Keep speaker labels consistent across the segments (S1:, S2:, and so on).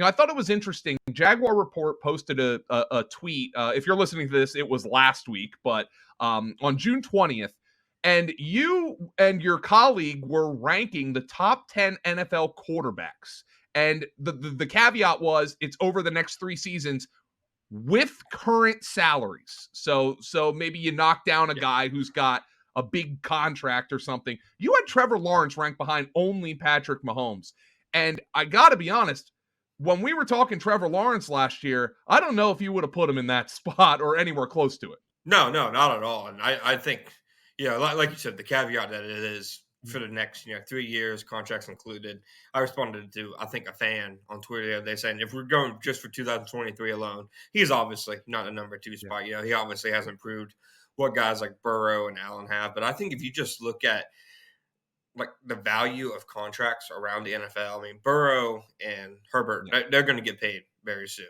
S1: I thought it was interesting. Jaguar Report posted a tweet. If you're listening to this, it was last week, but on June 20th. And you and your colleague were ranking the top 10 NFL quarterbacks. And the caveat was it's over the next 3 seasons with current salaries. So maybe you knock down a guy who's got a big contract or something. You had Trevor Lawrence ranked behind only Patrick Mahomes. And I got to be honest, when we were talking Trevor Lawrence last year, I don't know if you would have put him in that spot or anywhere close to it.
S2: No, not at all. And I think, like you said, the caveat that it is for the next 3 years, contracts included. I responded to, I think, a fan on Twitter the other day saying if we're going just for 2023 alone, he's obviously not a number 2 spot. He obviously hasn't proved what guys like Burrow and Allen have. But I think if you just look at like the value of contracts around the NFL, I mean, Burrow and Herbert, they're going to get paid very soon.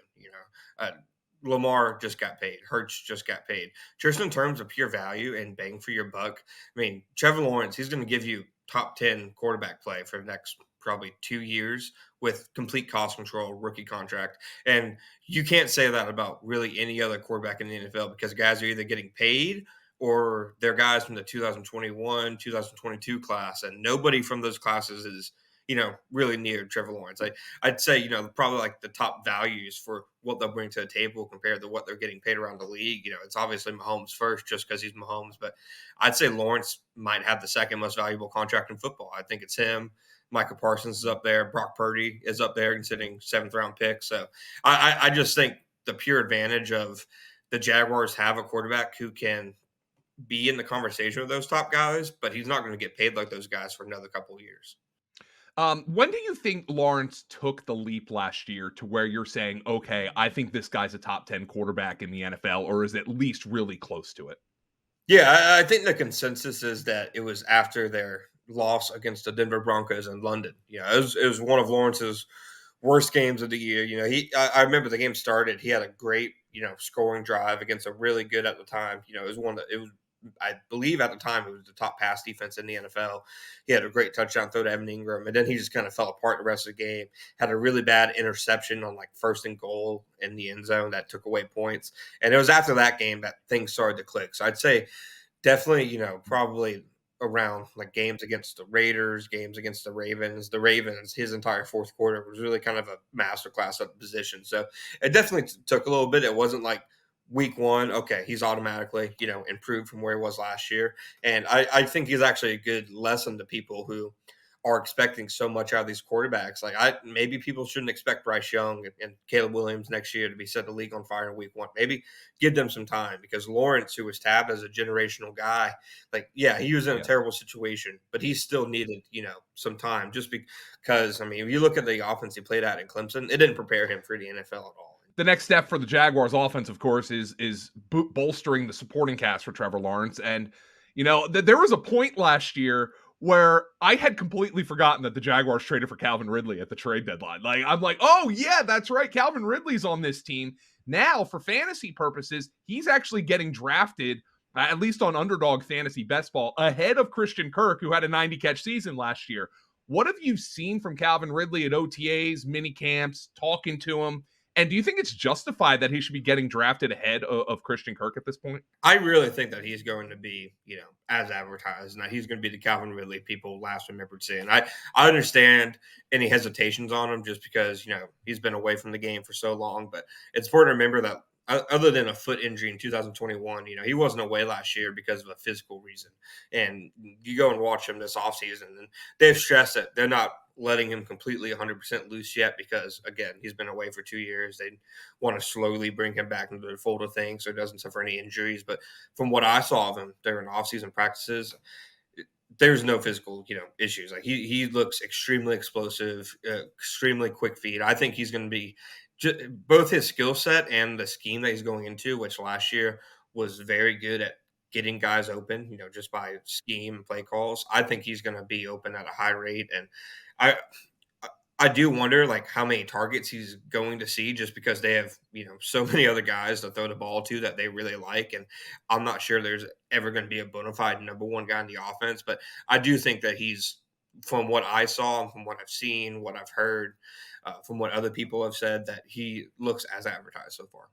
S2: Lamar just got paid. Hurts just got paid. Just in terms of pure value and bang for your buck, I mean, Trevor Lawrence, he's going to give you top 10 quarterback play for the next probably 2 years with complete cost control, rookie contract. And you can't say that about really any other quarterback in the NFL because guys are either getting paid or they're guys from the 2021, 2022 class. And nobody from those classes is really near Trevor Lawrence. I'd say, probably like the top values for what they'll bring to the table compared to what they're getting paid around the league. It's obviously Mahomes first just because he's Mahomes, but I'd say Lawrence might have the second most valuable contract in football. I think it's him. Michael Parsons is up there. Brock Purdy is up there considering 7th round pick. So I just think the pure advantage of the Jaguars have a quarterback who can be in the conversation with those top guys, but he's not going to get paid like those guys for another couple of years.
S1: When do you think Lawrence took the leap last year to where you're saying, okay, I think this guy's a top 10 quarterback in the NFL, or is at least really close to it?
S2: Yeah, I think the consensus is that it was after their loss against the Denver Broncos in London. It was one of Lawrence's worst games of the year. I remember the game started. He had a great, scoring drive against a really good at the time. It was I believe at the time it was the top pass defense in the NFL. He had a great touchdown throw to Evan Ingram, and then he just kind of fell apart the rest of the game. Had a really bad interception on like 1st and goal in the end zone that took away points. And it was after that game that things started to click. So I'd say definitely, probably around like games against the Raiders, games against the Ravens. The Ravens, his entire 4th quarter was really kind of a masterclass at the position. So it definitely took a little bit. It wasn't like week 1, okay, he's automatically, improved from where he was last year. And I think he's actually a good lesson to people who are expecting so much out of these quarterbacks. Like maybe people shouldn't expect Bryce Young and Caleb Williams next year to be set the league on fire in week 1. Maybe give them some time because Lawrence, who was tabbed as a generational guy, he was in a terrible situation, but he still needed, some time just because, I mean, if you look at the offense he played at in Clemson, it didn't prepare him for the NFL at all.
S1: The next step for the Jaguars offense, of course, is bolstering the supporting cast for Trevor Lawrence. And, there was a point last year where I had completely forgotten that the Jaguars traded for Calvin Ridley at the trade deadline. I'm like, oh, yeah, that's right. Calvin Ridley's on this team. Now, for fantasy purposes, he's actually getting drafted, at least on Underdog Fantasy Best Ball, ahead of Christian Kirk, who had a 90-catch season last year. What have you seen from Calvin Ridley at OTAs, mini camps, talking to him? And do you think it's justified that he should be getting drafted ahead of Christian Kirk at this point?
S2: I really think that he's going to be, as advertised, and that he's going to be the Calvin Ridley people last remembered seeing. I understand any hesitations on him just because, he's been away from the game for so long. But it's important to remember that other than a foot injury in 2021, he wasn't away last year because of a physical reason. And you go and watch him this offseason, and they've stressed that they're not letting him completely 100% loose yet because, again, he's been away for 2 years. They want to slowly bring him back into the fold of things so he doesn't suffer any injuries. But from what I saw of him during offseason practices, there's no physical, issues. Like he looks extremely explosive, extremely quick feet. I think he's going to be both his skill set and the scheme that he's going into, which last year was very good at getting guys open, just by scheme and play calls. I think he's going to be open at a high rate. And I do wonder how many targets he's going to see just because they have, so many other guys to throw the ball to that they really like. And I'm not sure there's ever going to be a bona fide number 1 guy in the offense, but I do think that he's, from what I saw and from what I've seen, what I've heard, from what other people have said, that he looks as advertised so far.